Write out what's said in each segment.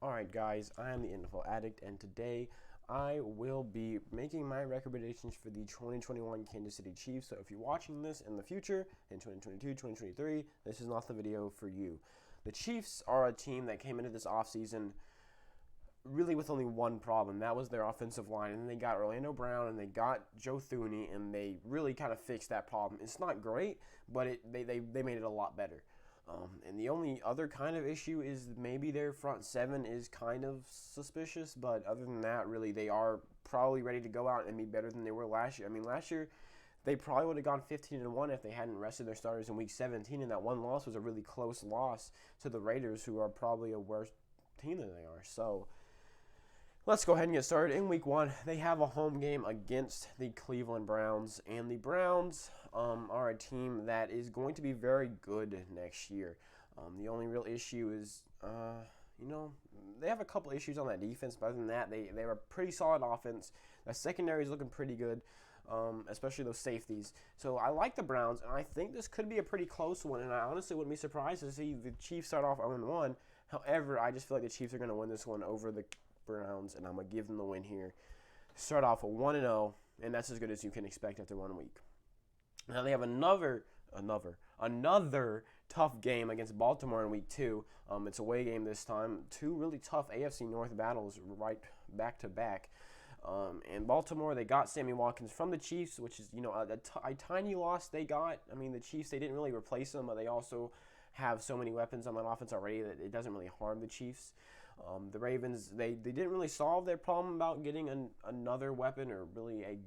Alright guys, I am the NFL Addict, and today I will be making my recommendations for the 2021 Kansas City Chiefs. So if you're watching this in the future, in 2022, 2023, this is not the video for you. The Chiefs are a team that came into this offseason really with only one problem. That was their offensive line, and then they got Orlando Brown and they got Joe Thuney, and they really kind of fixed that problem. It's not great, but they made it a lot better. And the only other kind of issue is maybe their front seven is kind of suspicious, but other than that, really, they are probably ready to go out and be better than they were last year. I mean, last year they probably would have gone 15-1 if they hadn't rested their starters in Week 17, and that one loss was a really close loss to the Raiders, who are probably a worse team than they are. So let's go ahead and get started. In Week 1, they have a home game against the Cleveland Browns, and the Browns are a team that is going to be very good next year. The only real issue is, they have a couple issues on that defense, but other than that, they have a pretty solid offense. The secondary is looking pretty good, especially those safeties. So I like the Browns, and I think this could be a pretty close one, and I honestly wouldn't be surprised to see the Chiefs start off 0-1. However, I just feel like the Chiefs are going to win this one over the Browns, and I'm going to give them the win here. Start off 1-0, and that's as good as you can expect after 1 week. Now they have another tough game against Baltimore in Week 2. It's a away game this time. Two really tough AFC North battles right back to back. And Baltimore, they got Sammy Watkins from the Chiefs, which is a tiny loss they got. I mean, the Chiefs, they didn't really replace him, but they also have so many weapons on that offense already that it doesn't really harm the Chiefs. The Ravens, they didn't really solve their problem about getting another weapon or really a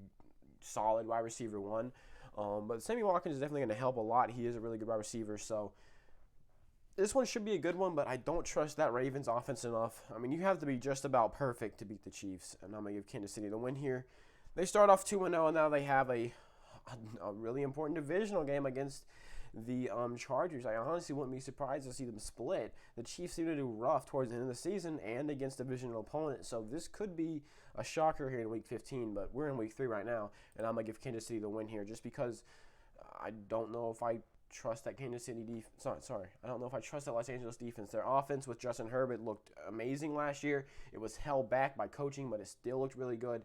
solid wide receiver one. But Sammy Watkins is definitely going to help a lot. He is a really good wide receiver. So this one should be a good one, but I don't trust that Ravens offense enough. I mean, you have to be just about perfect to beat the Chiefs, and I'm going to give Kansas City the win here. They start off 2-0, and now they have a really important divisional game against the Chargers. I honestly wouldn't be surprised to see them split. The Chiefs seem to do rough towards the end of the season and against divisional opponents, so this could be a shocker here in Week 15, but we're in Week 3 right now, and I'm going to give Kansas City the win here just because I don't know if I trust that Kansas City defense. I don't know if I trust that Los Angeles defense. Their offense with Justin Herbert looked amazing last year. It was held back by coaching, but it still looked really good.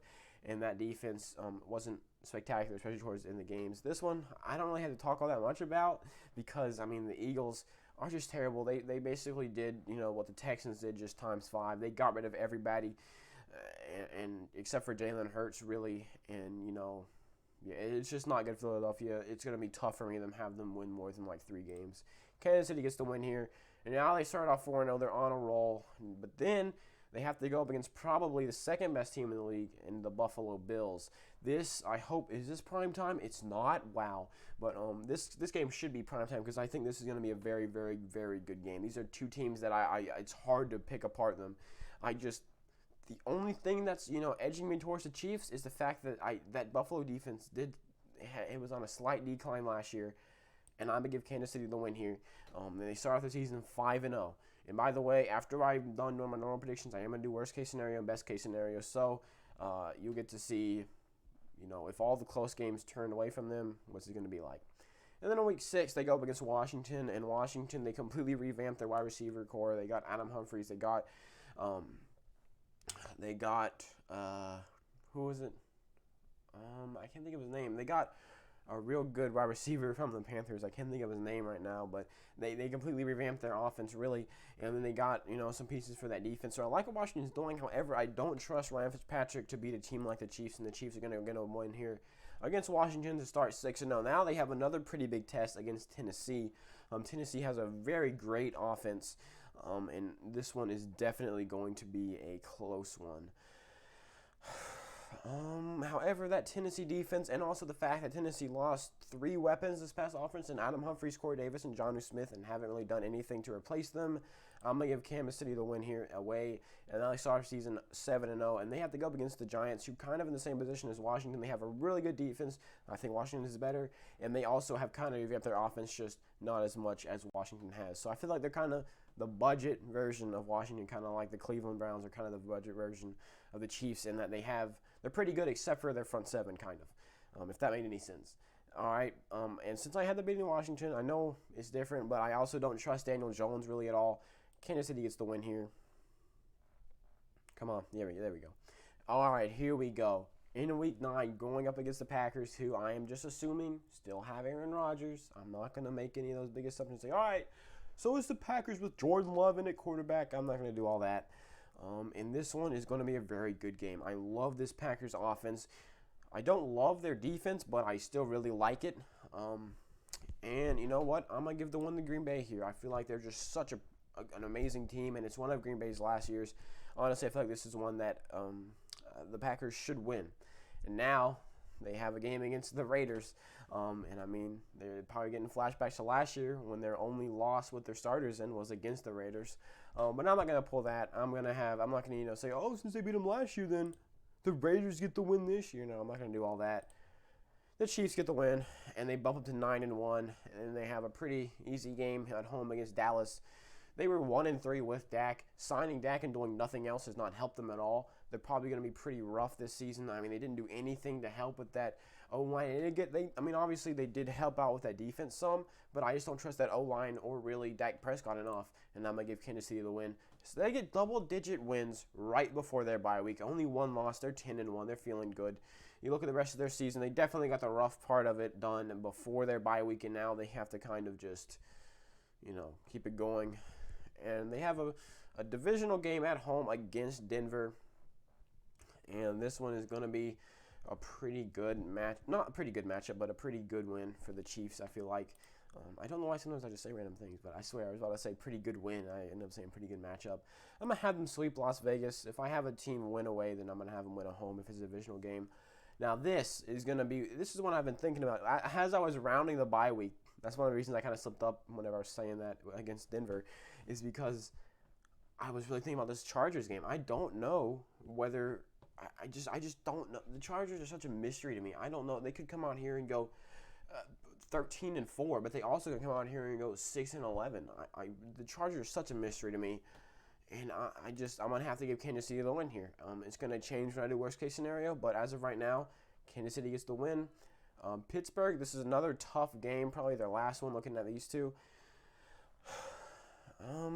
And that defense wasn't spectacular, especially towards in the games. This one, I don't really have to talk all that much about because, I mean, the Eagles are just terrible. They basically did, what the Texans did just times 5. They got rid of everybody, and except for Jalen Hurts, really, and, yeah, it's just not good for Philadelphia. It's going to be tough for me to have them win more than like 3 games. Kansas City gets the win here. And now they start off 4-0. They're on a roll. But then they have to go up against probably the second best team in the league in the Buffalo Bills. This, I hope, is this prime time? It's not. Wow. But this game should be prime time because I think this is going to be a very, very, very good game. These are two teams that it's hard to pick apart them. The only thing that's edging me towards the Chiefs is the fact that that Buffalo defense it was on a slight decline last year, and I'm gonna give Kansas City the win here. They start off the season 5-0, and by the way, after I've done my normal predictions, I am gonna do worst case scenario and best case scenario. So you'll get to see, if all the close games turn away from them, what's it gonna be like. And then in Week 6, they go up against Washington, and Washington, they completely revamped their wide receiver core. They got Adam Humphries. They got who was it? I can't think of his name. They got a real good wide receiver from the Panthers. I can't think of his name right now, but they completely revamped their offense, really. And then they got, some pieces for that defense. So I like what Washington's doing. However, I don't trust Ryan Fitzpatrick to beat a team like the Chiefs, and the Chiefs are going to win here against Washington to start 6-0. Now they have another pretty big test against Tennessee. Tennessee has a very great offense, and this one is definitely going to be a close one. However, that Tennessee defense and also the fact that Tennessee lost 3 weapons this past offense in Adam Humphries, Corey Davis, and Jonnu Smith and haven't really done anything to replace them, I'm going to give Kansas City the win here away. And now they start season 7-0, and they have to go up against the Giants, who kind of in the same position as Washington. They have a really good defense. I think Washington is better, and they also have kind of revamped their offense, just not as much as Washington has. So I feel like they're kind of the budget version of Washington, kind of like the Cleveland Browns are kind of the budget version of the Chiefs, in that they're pretty good except for their front seven, kind of, if that made any sense. All right, and since I had the beat in Washington, I know it's different, but I also don't trust Daniel Jones really at all. Kansas City gets the win here. Come on. There we go. All right, here we go. In week 9, going up against the Packers, who I am just assuming still have Aaron Rodgers. I'm not going to make any of those big assumptions and say, all right, so it's the Packers with Jordan Love in at quarterback. I'm not going to do all that. And this one is going to be a very good game. I love this Packers offense. I don't love their defense, but I still really like it. And you know what? I'm going to give the one to Green Bay here. I feel like they're just such an amazing team, and it's one of Green Bay's last years. Honestly, I feel like this is one that the Packers should win. And now they have a game against the Raiders. And I mean, they're probably getting flashbacks to last year when their only loss with their starters in was against the Raiders. But I'm not going to pull that. I'm not going to say, oh, since they beat them last year, then the Raiders get the win this year. No, I'm not going to do all that. The Chiefs get the win, and they bump up to 9-1, and they have a pretty easy game at home against Dallas. They were 1-3 with Dak. Signing Dak and doing nothing else has not helped them at all. They're probably going to be pretty rough this season. I mean, they didn't do anything to help with that O-line. Obviously, they did help out with that defense some, but I just don't trust that O-line or really Dak Prescott enough, and I'm going to give Kansas City the win. So they get double-digit wins right before their bye week. Only one loss. They're 10-1. They're feeling good. You look at the rest of their season, they definitely got the rough part of it done before their bye week, and now they have to kind of just, keep it going. And they have a divisional game at home against Denver. And this one is going to be a pretty good match. Not a pretty good matchup, but a pretty good win for the Chiefs, I feel like. I don't know why sometimes I just say random things, but I swear I was about to say pretty good win. I end up saying pretty good matchup. I'm going to have them sweep Las Vegas. If I have a team win away, then I'm going to have them win at home if it's a divisional game. Now, this is one I've been thinking about. As I was rounding the bye week, that's one of the reasons I kind of slipped up whenever I was saying that against Denver, is because I was really thinking about this Chargers game. I don't know whether I just don't know. The Chargers are such a mystery to me. I don't know. They could come out here and go 13-4, but they also could come out here and go 6-11. The Chargers are such a mystery to me, and I'm gonna have to give Kansas City the win here. It's gonna change when I do worst case scenario, but as of right now, Kansas City gets the win. Pittsburgh, this is another tough game, probably their last one. Looking at these two,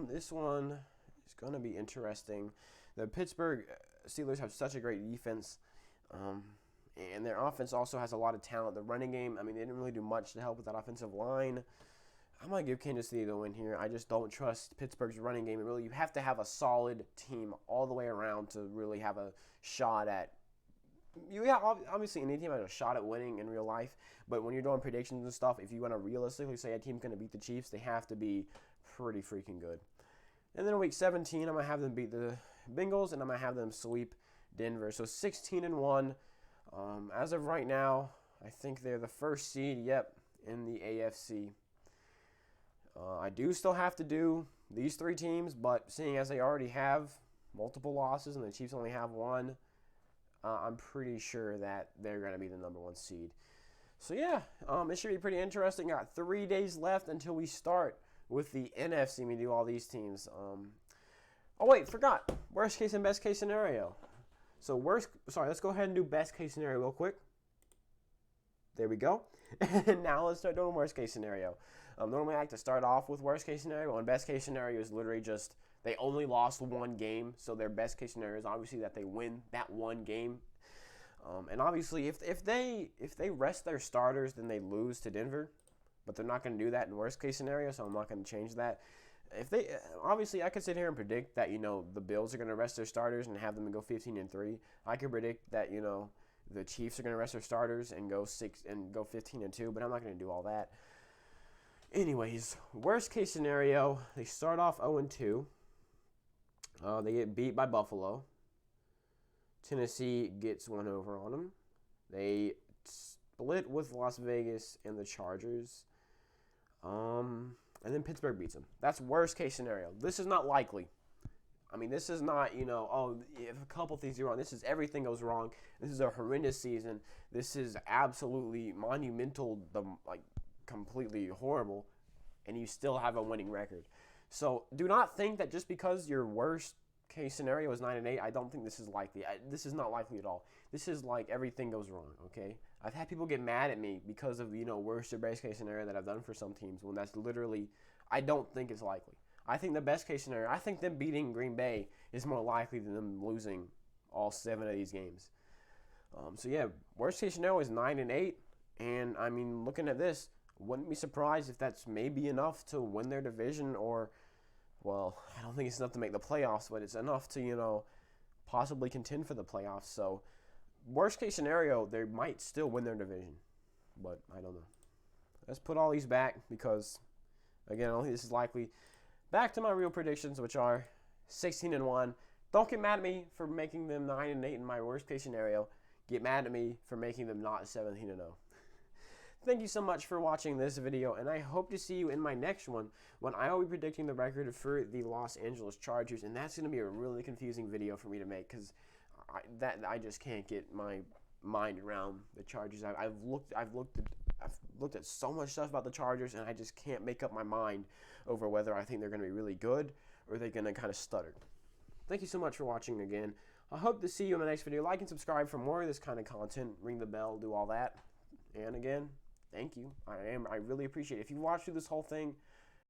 this one is gonna be interesting. The Pittsburgh Steelers have such a great defense, and their offense also has a lot of talent. The running game, I mean, they didn't really do much to help with that offensive line. I'm going to give Kansas City the win here. I just don't trust Pittsburgh's running game. You have to have a solid team all the way around to really have a shot at. Obviously, any team has a shot at winning in real life, but when you're doing predictions and stuff, if you want to realistically say a team's going to beat the Chiefs, they have to be pretty freaking good. And then in week 17, I'm going to have them beat the Bengals, and I'm going to have them sweep Denver. So 16-1. As of right now, I think they're the first seed, in the AFC. I do still have to do these three teams, but seeing as they already have multiple losses and the Chiefs only have one, I'm pretty sure that they're going to be the number 1 seed. So, it should be pretty interesting. Got 3 days left until we start with the NFC. We do all these teams. Forgot. Worst case and best case scenario. So let's go ahead and do best case scenario real quick. There we go. And now let's start doing worst case scenario. Normally I like to start off with worst case scenario, and best case scenario is literally just they only lost one game, so their best case scenario is obviously that they win that one game. And obviously if they rest their starters, then they lose to Denver, but they're not going to do that in worst case scenario, so I'm not going to change that. I could sit here and predict that, the Bills are going to rest their starters and have them go 15-3. I could predict that, the Chiefs are going to rest their starters and go 15-2, but I'm not going to do all that. Anyways, worst case scenario, they start off 0-2. They get beat by Buffalo. Tennessee gets one over on them. They split with Las Vegas and the Chargers. And then Pittsburgh beats them. That's worst case scenario. This is not likely. I mean, this is not, if a couple things go wrong. This is everything goes wrong. This is a horrendous season. This is absolutely monumental, completely horrible, and you still have a winning record. So do not think that just because your worst case scenario is 9-8, I don't think this is likely. This is not likely at all. This is like everything goes wrong, okay? I've had people get mad at me because of, worst or best case scenario that I've done for some teams when that's literally, I don't think it's likely. I think the best case scenario, I think them beating Green Bay is more likely than them losing all 7 of these games. So yeah, worst case scenario is 9-8, and I mean, looking at this, wouldn't be surprised if that's maybe enough to win their division, or, well, I don't think it's enough to make the playoffs, but it's enough to possibly contend for the playoffs. So worst case scenario, they might still win their division, but I don't know. Let's put all these back because, again, I don't think this is likely. Back to my real predictions, which are 16-1. Don't get mad at me for making them 9-8 in my worst case scenario. Get mad at me for making them not 17-0. Thank you so much for watching this video, and I hope to see you in my next one when I will be predicting the record for the Los Angeles Chargers, and that's going to be a really confusing video for me to make because I just can't get my mind around the Chargers. I've looked at so much stuff about the Chargers, and I just can't make up my mind over whether I think they're going to be really good or they're going to kind of stutter. Thank you so much for watching again. I hope to see you in the next video. Like and subscribe for more of this kind of content. Ring the bell, do all that. And again, thank you. I really appreciate it. If you watched through this whole thing,